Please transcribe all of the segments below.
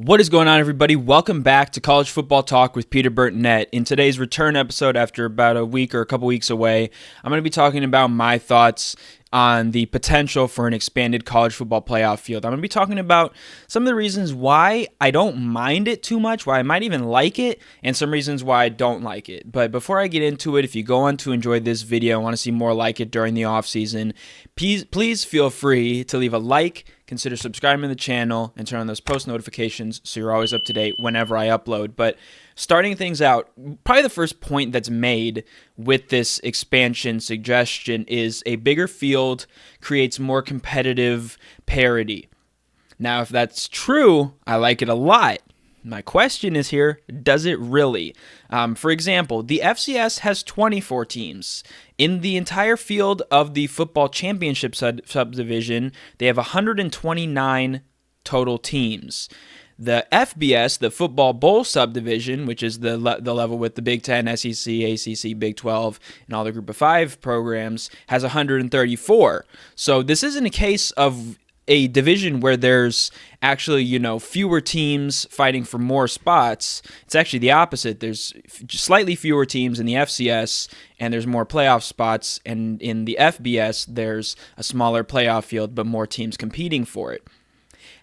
What is going on, everybody? Welcome back to College Football Talk with Peter Burtonette. In today's return episode, after about a week or a couple weeks away, I'm going to be talking about my thoughts on the potential for an expanded college football playoff field. I'm going to be talking about some of the reasons why I don't mind it too much, why I might even like it, and some reasons why I don't like it. But before I get into it, if you go on to enjoy this video and want to see more like it during the offseason, please feel free to leave a like, consider subscribing to the channel, and turn on those post notifications so you're always up to date whenever I upload. But starting things out, probably the first point that's made with this expansion suggestion is a bigger field creates more competitive parity. Now, if that's true, I like it a lot. My question is here, does it really? For example, the FCS has 24 teams. In the entire field of the football championship subdivision, they have 129 total teams. The FBS, the Football Bowl subdivision, which is the level with the Big Ten, SEC, ACC, Big 12, and all the Group of 5 programs, has 134. So this isn't a case of a division where there's actually, fewer teams fighting for more spots. It's actually the opposite. There's slightly fewer teams in the FCS, and there's more playoff spots. And in the FBS, there's a smaller playoff field, but more teams competing for it.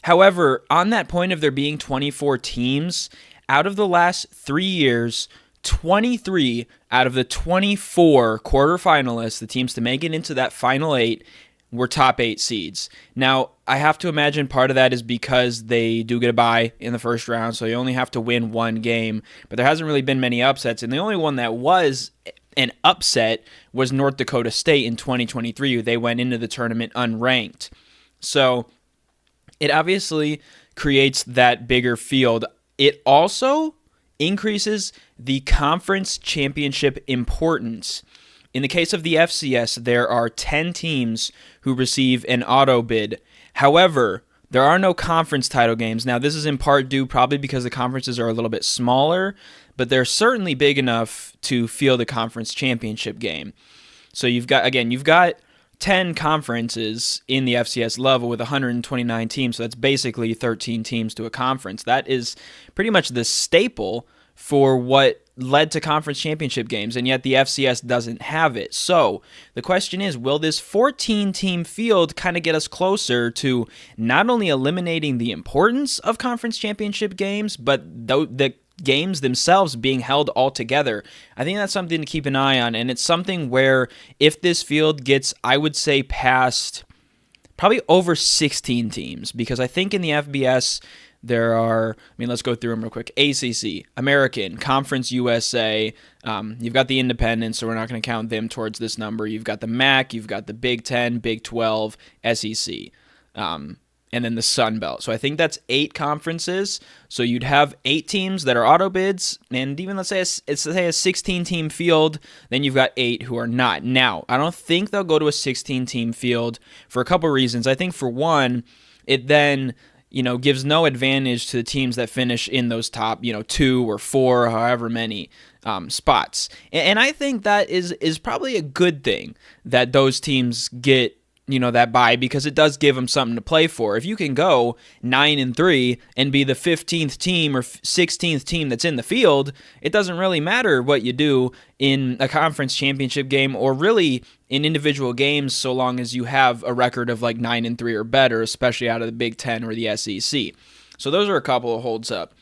However, on that point of there being 24 teams, out of the last 3 years, 23 out of the 24 quarterfinalists, the teams to make it into that final 8, were top 8 seeds. Now, I have to imagine part of that is because they do get a bye in the first round, so you only have to win one game. But there hasn't really been many upsets, and the only one that was an upset was North Dakota State in 2023. They went into the tournament unranked. So it obviously creates that bigger field. It also increases the conference championship importance. In the case of the FCS, there are 10 teams who receive an auto bid. However, there are no conference title games. Now, this is in part due probably because the conferences are a little bit smaller, but they're certainly big enough to field a conference championship game. So you've got 10 conferences in the FCS level with 129 teams, so that's basically 13 teams to a conference. That is pretty much the staple for what led to conference championship games, and yet the FCS doesn't have it. So the question is, will this 14-team field kind of get us closer to not only eliminating the importance of conference championship games, but the games themselves being held all together? I think that's something to keep an eye on, and it's something where if this field gets, I would say, past probably over 16 teams, because I think in the FBS there are, let's go through them real quick. ACC, American, Conference USA, you've got the independents, so we're not going to count them towards this number. You've got the MAC, you've got the Big 10, Big 12, SEC, and then the Sun Belt. So I think that's 8 conferences. So you'd have 8 teams that are auto bids, and even let's say a 16-team field, then you've got 8 who are not. Now, I don't think they'll go to a 16-team field for a couple reasons. I think for one, it then gives no advantage to the teams that finish in those top, 2 or 4, however many spots. And I think that is probably a good thing that those teams get, that bye, because it does give them something to play for. If you can go 9-3 and be the 15th team or 16th team that's in the field, it doesn't really matter what you do in a conference championship game or really in individual games, so long as you have a record of like 9-3 or better, especially out of the Big 10 or the SEC. So those are a couple of holds up.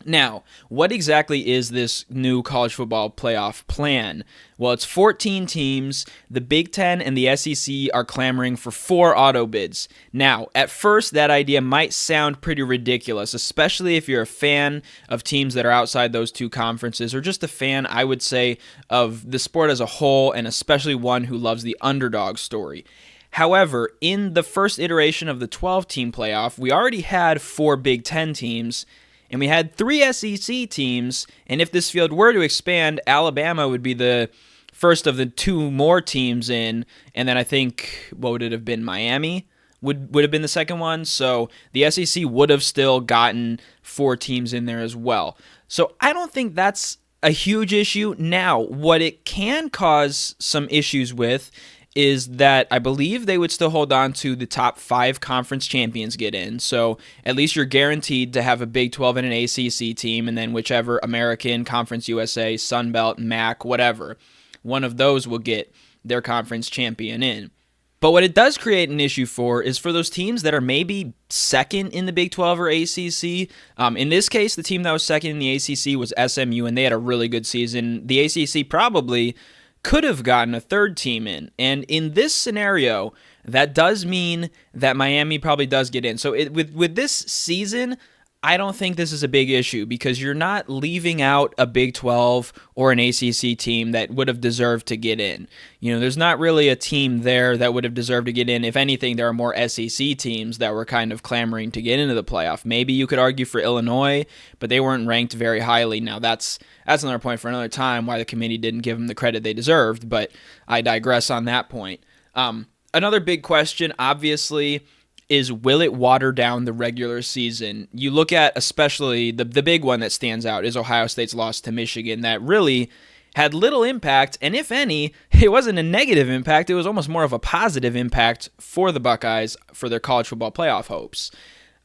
Now, what exactly is this new college football playoff plan? Well, it's 14 teams. The Big Ten and the SEC are clamoring for 4 auto bids. Now, at first, that idea might sound pretty ridiculous, especially if you're a fan of teams that are outside those 2 conferences, or just a fan, I would say, of the sport as a whole, and especially one who loves the underdog story. However, in the first iteration of the 12-team playoff, we already had 4 Big Ten teams, and we had 3 SEC teams, and if this field were to expand, Alabama would be the first of the 2 more teams in, and then I think, what would it have been, Miami would have been the second one, so the SEC would have still gotten 4 teams in there as well. So I don't think that's a huge issue. Now, what it can cause some issues with is that I believe they would still hold on to the top 5 conference champions get in. So at least you're guaranteed to have a Big 12 and an ACC team, and then whichever American, Conference USA, Sun Belt, MAC, whatever, one of those will get their conference champion in. But what it does create an issue for is for those teams that are maybe second in the Big 12 or ACC. In this case, the team that was second in the ACC was SMU, and they had a really good season. The ACC probably could have gotten a third team in. And in this scenario, that does mean that Miami probably does get in. So with this season, I don't think this is a big issue because you're not leaving out a Big 12 or an ACC team that would have deserved to get in. There's not really a team there that would have deserved to get in. If anything, there are more SEC teams that were kind of clamoring to get into the playoff. Maybe you could argue for Illinois, but they weren't ranked very highly. Now, that's another point for another time why the committee didn't give them the credit they deserved, but I digress on that point. Another big question, obviously, is will it water down the regular season? You look at especially the big one that stands out is Ohio State's loss to Michigan that really had little impact, and if any, it wasn't a negative impact. It was almost more of a positive impact for the Buckeyes for their college football playoff hopes.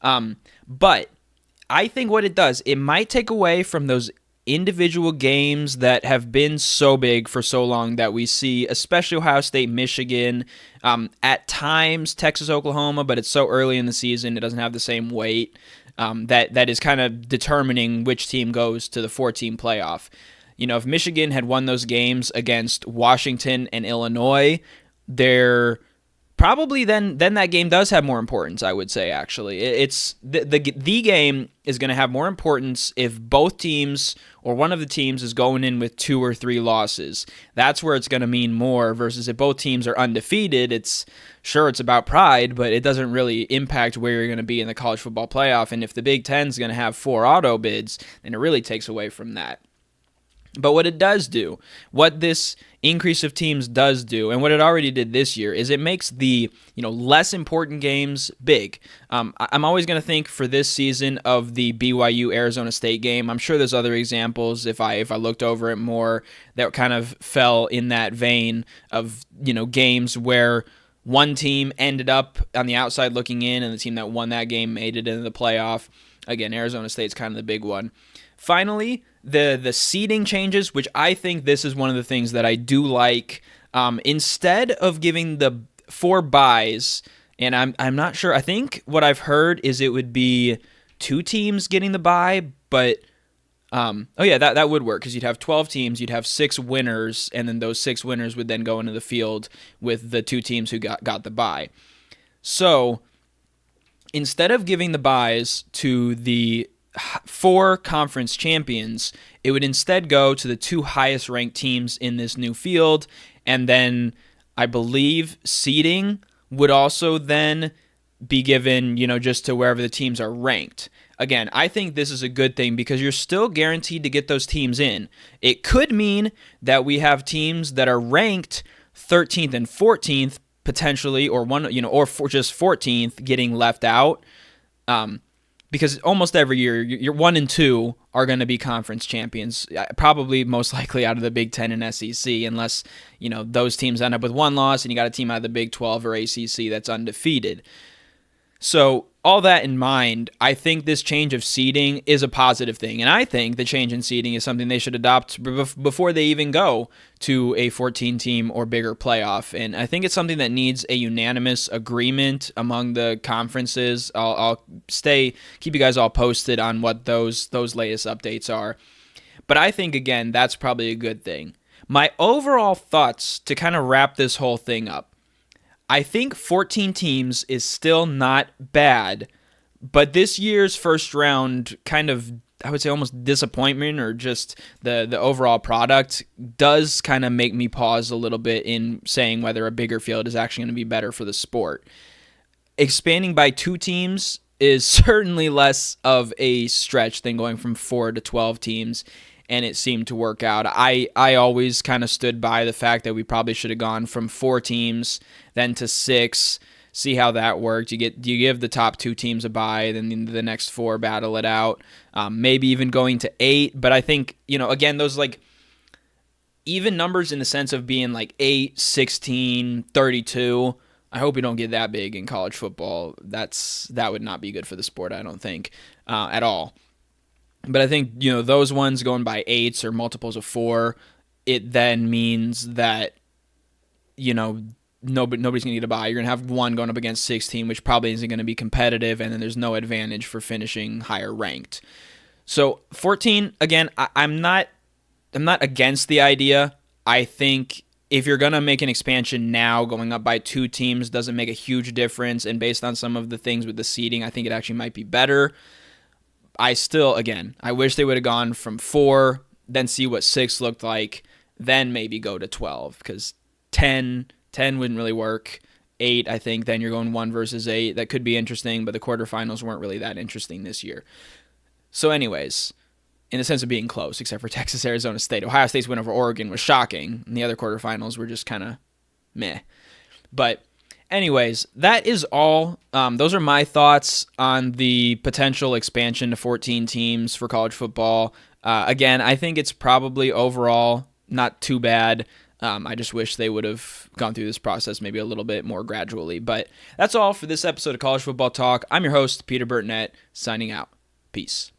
But I think what it does, it might take away from those individual games that have been so big for so long that we see, especially Ohio State, Michigan, at times Texas, Oklahoma, but it's so early in the season, it doesn't have the same weight that is kind of determining which team goes to the 4-team playoff. If Michigan had won those games against Washington and Illinois, they're probably then that game does have more importance, I would say, actually. It's the game is going to have more importance if both teams or one of the teams is going in with 2 or 3 losses. That's where it's going to mean more versus if both teams are undefeated, it's about pride, but it doesn't really impact where you're going to be in the college football playoff. And if the Big Ten is going to have 4 auto bids, then it really takes away from that. But what it does do, what this increase of teams does do, and what it already did this year, is it makes the less important games big. I'm always going to think for this season of the BYU Arizona State game. I'm sure there's other examples if I looked over it more that kind of fell in that vein of games where one team ended up on the outside looking in, and the team that won that game made it into the playoff. Again, Arizona State's kind of the big one. Finally, the seeding changes, which I think this is one of the things that I do like. Instead of giving the 4 byes, and I'm not sure. I think what I've heard is it would be 2 teams getting the bye, but that would work because you'd have 12 teams, you'd have 6 winners, and then those 6 winners would then go into the field with the 2 teams who got the bye. So instead of giving the byes to the 4 conference champions, it would instead go to the 2 highest ranked teams in this new field, and then I believe seeding would also then be given, just to wherever the teams are ranked. Again, I think this is a good thing because you're still guaranteed to get those teams in. It could mean that we have teams that are ranked 13th and 14th potentially, or just 14th getting left out. Because almost every year, your 1 and 2 are going to be conference champions, probably most likely out of the Big Ten and SEC, unless those teams end up with 1 loss and you got a team out of the Big 12 or ACC that's undefeated. So all that in mind, I think this change of seeding is a positive thing, and I think the change in seeding is something they should adopt before they even go to a 14-team or bigger playoff, and I think it's something that needs a unanimous agreement among the conferences. I'll keep you guys all posted on what those latest updates are, but I think, again, that's probably a good thing. My overall thoughts to kind of wrap this whole thing up, I think 14 teams is still not bad, but this year's first round kind of, I would say almost disappointment or just the overall product does kind of make me pause a little bit in saying whether a bigger field is actually going to be better for the sport. Expanding by 2 teams is certainly less of a stretch than going from 4 to 12 teams, and it seemed to work out. I always kind of stood by the fact that we probably should have gone from 4 teams then to 6, see how that worked. You give the top 2 teams a bye, then the next 4 battle it out. Maybe even going to 8, but I think, again, those even numbers in the sense of being like 8, 16, 32. I hope we don't get that big in college football. That would not be good for the sport, I don't think, at all. But I think, those ones going by 8s or multiples of 4, it then means that, nobody's going to get a bye. You're going to have one going up against 16, which probably isn't going to be competitive, and then there's no advantage for finishing higher ranked. So 14, again, I'm not against the idea. I think if you're going to make an expansion now, going up by 2 teams doesn't make a huge difference, and based on some of the things with the seeding, I think it actually might be better. I wish they would have gone from 4, then see what 6 looked like, then maybe go to 12, because 10 wouldn't really work. 8, I think, then you're going 1 versus 8. That could be interesting, but the quarterfinals weren't really that interesting this year. So anyways, in the sense of being close, except for Texas, Arizona State. Ohio State's win over Oregon was shocking, and the other quarterfinals were just kind of meh. But anyways, that is all. Those are my thoughts on the potential expansion to 14 teams for college football. Again, I think it's probably overall not too bad. I just wish they would have gone through this process maybe a little bit more gradually. But that's all for this episode of College Football Talk. I'm your host, Peter Burnett, signing out. Peace.